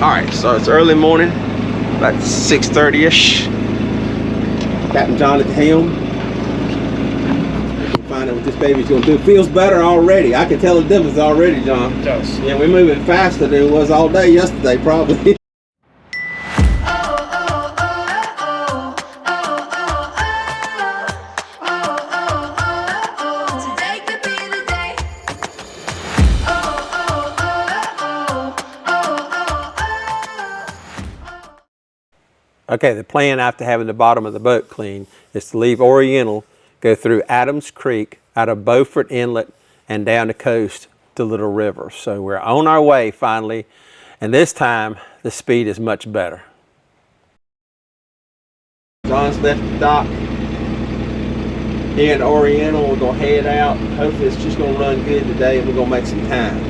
Alright, so it's early morning, about 6:30ish. Captain John at the helm. We'll find out what this baby's gonna do. Feels better already. I can tell the difference already, John. It does. Yeah, we're moving faster than it was all day yesterday, probably. Okay, the plan after having the bottom of the boat cleaned is to leave Oriental, go through Adams Creek, out of Beaufort Inlet, and down the coast to Little River. So we're on our way finally, and this time the speed is much better. John's left the dock here in Oriental. We're gonna head out. Hopefully it's just gonna run good today and we're gonna make some time.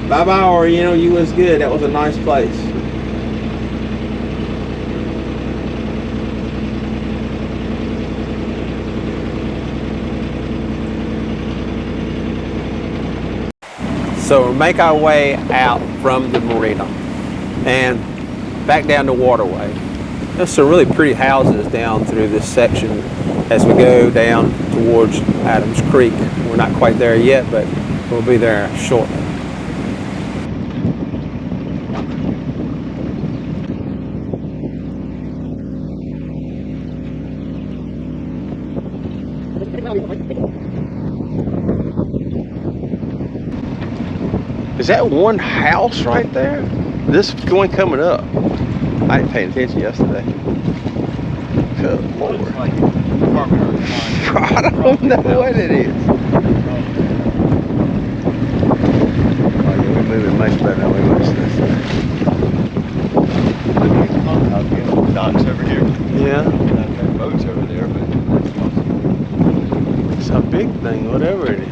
Bye-bye Oriental, you was good. That was a nice place. So we make our way out from the marina and back down the waterway. There's some really pretty houses down through this section as we go down towards Adams Creek. We're not quite there yet, but we'll be there shortly. Is that one house right there? This one coming up. I didn't pay attention yesterday. Good Lord. I don't know what it is. Oh yeah, we're moving much better than we was yesterday. Docks over here. Yeah. Got boats over there, but it's a big thing, whatever it is.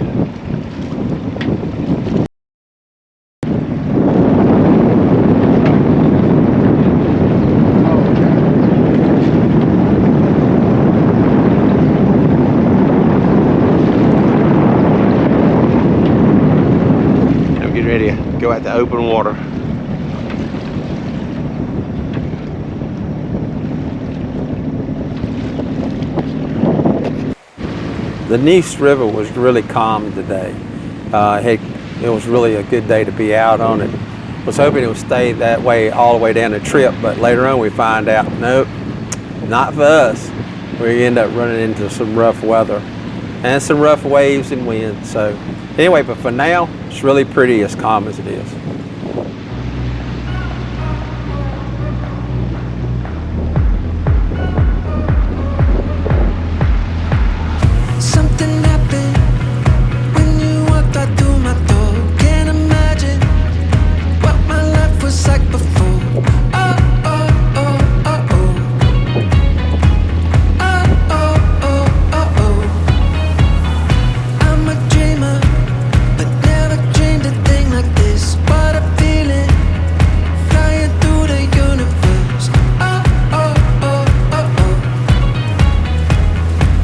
Ready to go out to open water. The Neuse River was really calm today. It was really a good day to be out on it. Was hoping it would stay that way all the way down the trip, but later on we find out, nope, not for us. We end up running into some rough weather and some rough waves and wind. So anyway, but for now, it's really pretty as calm as it is. Something happened when you walked right through my door. Can't imagine what my life was like before. Oh, oh, oh, oh, oh. Oh, oh, oh, oh, oh. I'm a dreamer, but never dreamed a thing like this. What a feeling, flying through the universe. Oh, oh, oh, oh, oh.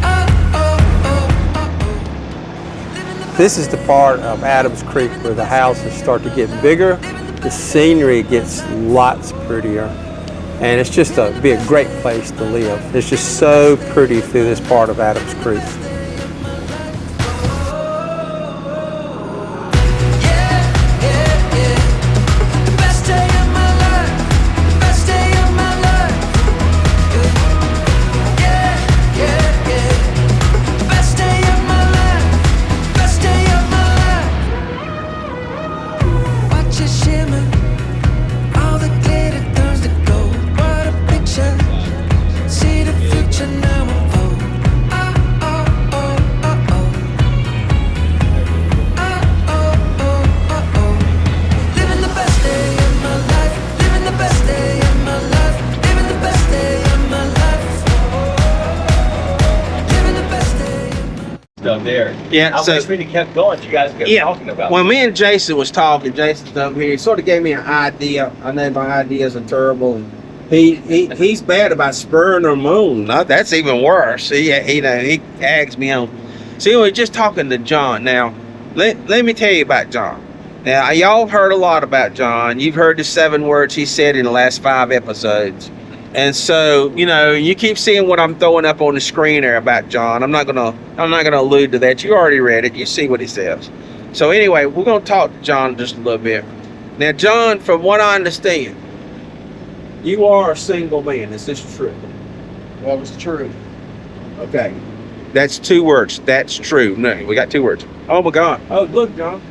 Oh, oh, oh, oh, oh. This is the part of Adams Creek where the houses start to get bigger. The scenery gets lots prettier. And it's just be a great place to live. It's just so pretty through this part of Adams Creek. there. Yeah, I wish we'd have kept going. You guys kept talking about. When me and Jason was talking, Jason's up here. He sort of gave me an idea. I know my ideas are terrible. And he's bad about spurring the moon. That's even worse. He ags me on. So anyway, just talking to John now. Let me tell you about John. Now, y'all heard a lot about John. You've heard the 7 words he said in the last 5 episodes. And so, you know, you keep seeing what I'm throwing up on the screen there about John. I'm not gonna allude to that. You already read it. You see what he says. So anyway, we're gonna talk to John just a little bit. Now, John, from what I understand, you are a single man. Is this true? Well, it's true. Okay. That's 2 words. That's true. No, we got 2 words. Oh my God. Oh, look, John.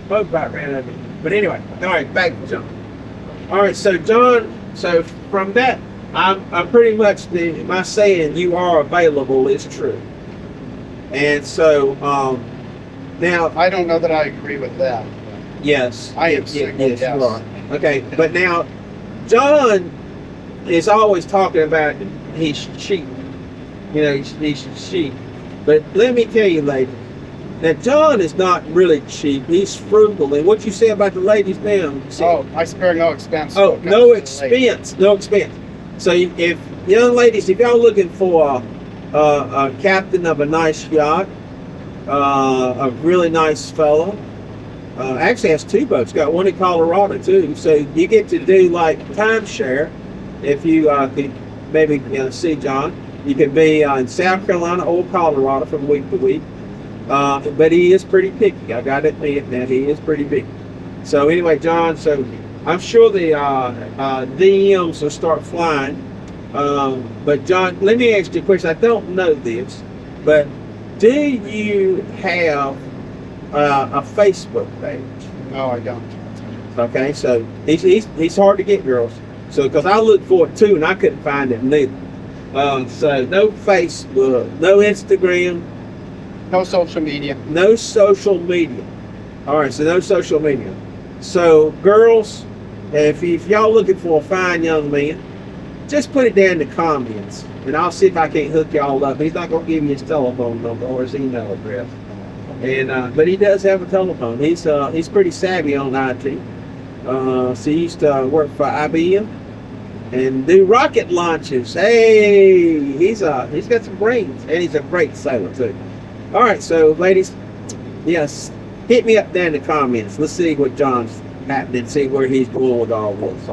Both about ran over. But anyway, all right, back to John. All right, so John, so from that, I'm pretty much my saying you are available is true. And so now I don't know that I agree with that. yes, I am single, yes, yes. you are. Okay, but now John is always talking about he's cheap. You know, he's cheap. But let me tell you, ladies, now John is not really cheap. He's frugal. And what you say about the ladies now? Oh, I spare no expense. Oh, no expense, no expense. So if young ladies, if y'all looking for a captain of a nice yacht, a really nice fellow, actually has 2 boats. Got one in Colorado too. So you get to do like timeshare. If you could maybe see John, you can be in South Carolina or Colorado from week to week. But he is pretty picky. I got to admit that he is pretty picky. So anyway, John, so I'm sure the DMs will start flying. But John, let me ask you a question. I don't know this, but do you have a Facebook page? No, I don't. Okay, so he's hard to get, girls. So because I looked for it too, and I couldn't find it neither. So no Facebook, no Instagram. No social media. No social media. All right, so no social media. So girls, if y'all looking for a fine young man, just put it down in the comments, and I'll see if I can't hook y'all up. He's not gonna give me his telephone number or his email address, and but he does have a telephone. He's pretty savvy on IT. So he used to work for IBM and do rocket launches. Hey, he's got some brains, and he's a great sailor too. All right, so ladies, yes, hit me up down in the comments. Let's see what John's happening, see where he's going with all this.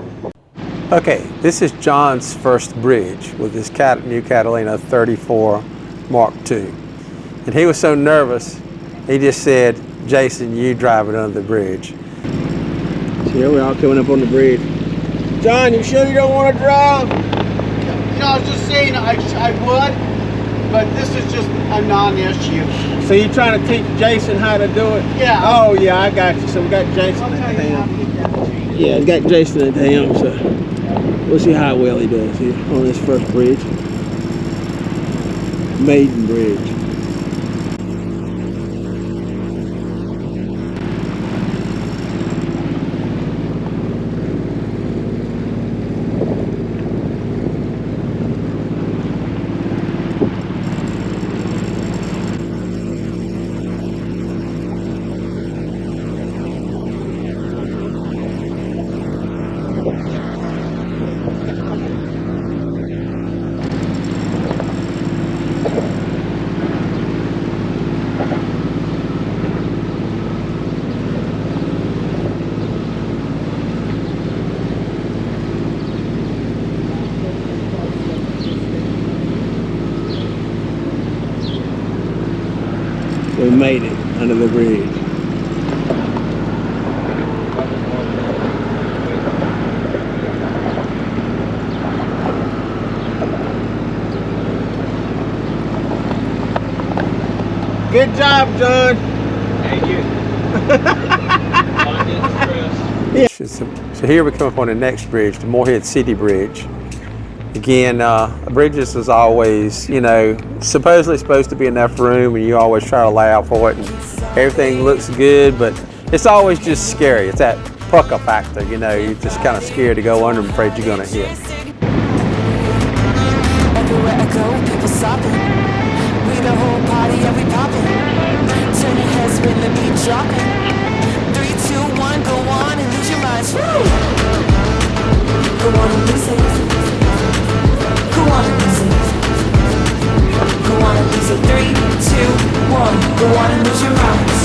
Okay, this is John's first bridge with his new Catalina 34 Mark II. And he was so nervous, he just said, Jason, you drive it under the bridge. So here we are coming up on the bridge. John, you sure you don't want to drive? You know, I was just saying I would, but this is just a non-issue. So you're trying to teach Jason how to do it? Yeah. Oh yeah, I got you. So we got Jason I'll at tell the you how helm. to get that to you. Yeah, we got Jason at the helm, so we'll see how well he does here on this first bridge. Maiden Bridge. We made it under the bridge. Good job, John. Thank you. So here we come up on the next bridge, the Morehead City Bridge. Again, bridges is always, you know, supposedly supposed to be enough room, and you always try to allow for it, and everything looks good, but it's always just scary. It's that pucker factor, you know, you're just kind of scared to go under and afraid you're going to hit. Everywhere I go, people stopping. We the whole party and we popping. Turn your heads when the beat dropping. 3, 2, 1, go on and lose your minds. Woo! Go on and lose it. Go on and lose it. Go on and lose it. 3, 2, 1, go on and lose your minds.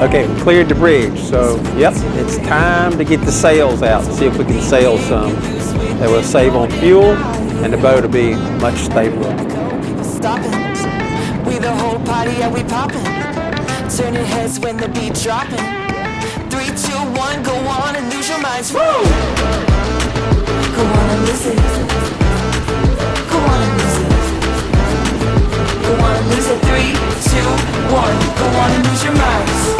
Okay, we cleared the bridge, so yep, it's time to get the sails out and see if we can sail some. That will save on fuel and the boat will be much stabler. People stopping. We the whole party, yeah, we popping. Turning heads when the beat dropping. 3, 2, 1, go on and lose your minds. Woo! Go on and lose it. Go on and lose it. Go on and lose it. 3, 2, 1, go on and lose your minds.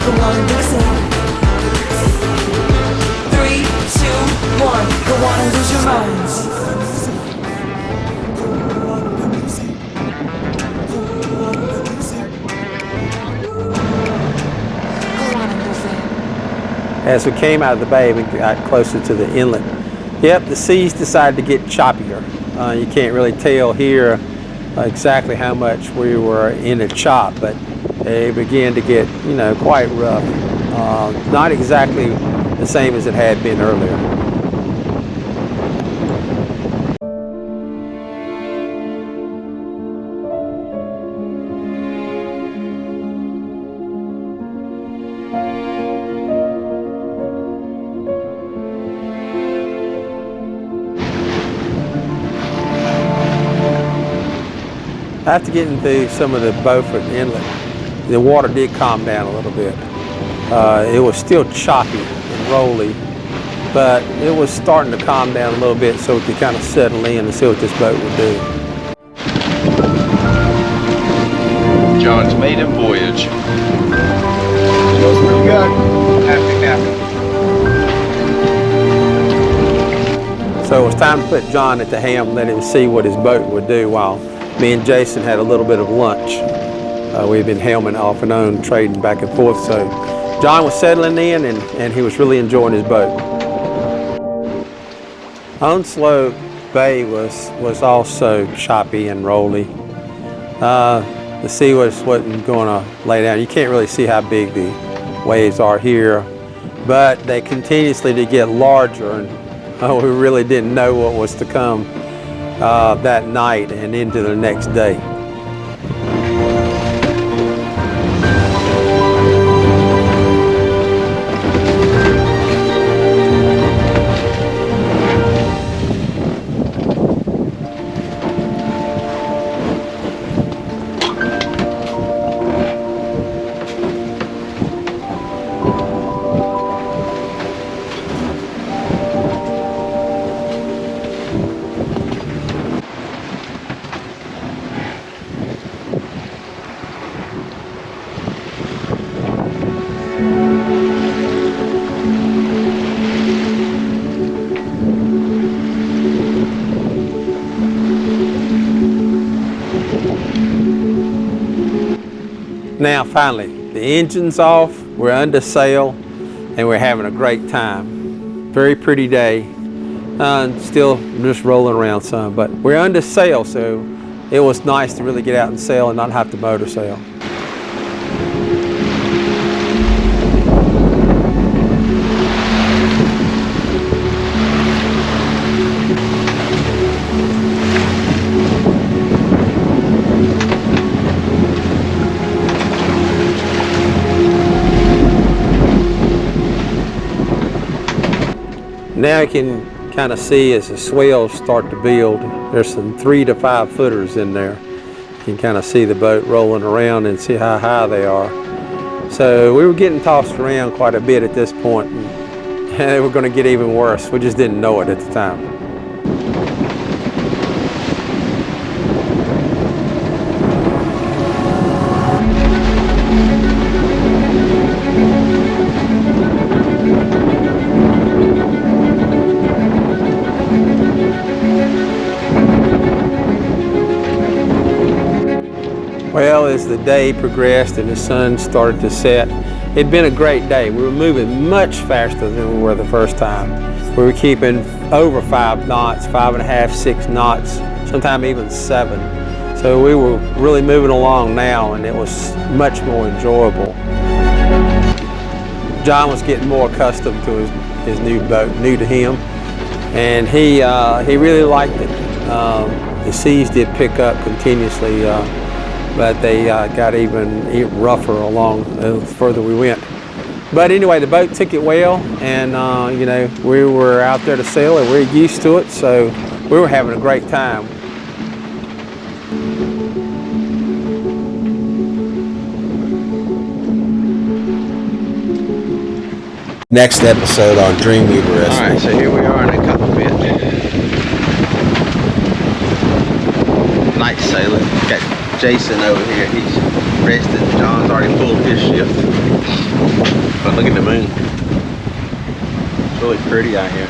Go on and lose it. 3, 2, 1, go on and lose your minds. As we came out of the bay, we got closer to the inlet. Yep, the seas decided to get choppier. You can't really tell here exactly how much we were in a chop, but they began to get, quite rough. Not exactly the same as it had been earlier. After getting through some of the Beaufort Inlet, the water did calm down a little bit. It was still choppy and rolly, but it was starting to calm down a little bit so we could kind of settle in and see what this boat would do. John's maiden voyage. Feels pretty good. Happy. So it was time to put John at the helm and let him see what his boat would do while me and Jason had a little bit of lunch. We've been helming off and on, trading back and forth. So John was settling in and he was really enjoying his boat. Onslow Bay was also choppy and rolly. The sea wasn't going to lay down. You can't really see how big the waves are here, but they continuously did get larger, and we really didn't know what was to come that night and into the next day. Now finally, the engine's off, we're under sail, and we're having a great time. Very pretty day. Still just rolling around some, but we're under sail, so it was nice to really get out and sail and not have to motor sail. Now you can kind of see as the swells start to build, there's some 3 to 5 footers in there. You can kind of see the boat rolling around and see how high they are. So we were getting tossed around quite a bit at this point, and they were going to get even worse. We just didn't know it at the time. Well, as the day progressed and the sun started to set, it'd been a great day. We were moving much faster than we were the first time. We were keeping over 5 knots, 5.5, 6 knots, sometimes even 7. So we were really moving along now, and it was much more enjoyable. John was getting more accustomed to his new boat, new to him, and he really liked it. The seas did pick up continuously. but they got even rougher along the further we went. But anyway, the boat took it well, and you know, we were out there to sail and we're used to it, so we were having a great time. Next episode on Dreamweaver All Wrestling. right, so here we are in a cockpit. Night sailing. Got Jason over here. He's resting. John's already pulled his shift. But look at the moon. It's really pretty out here.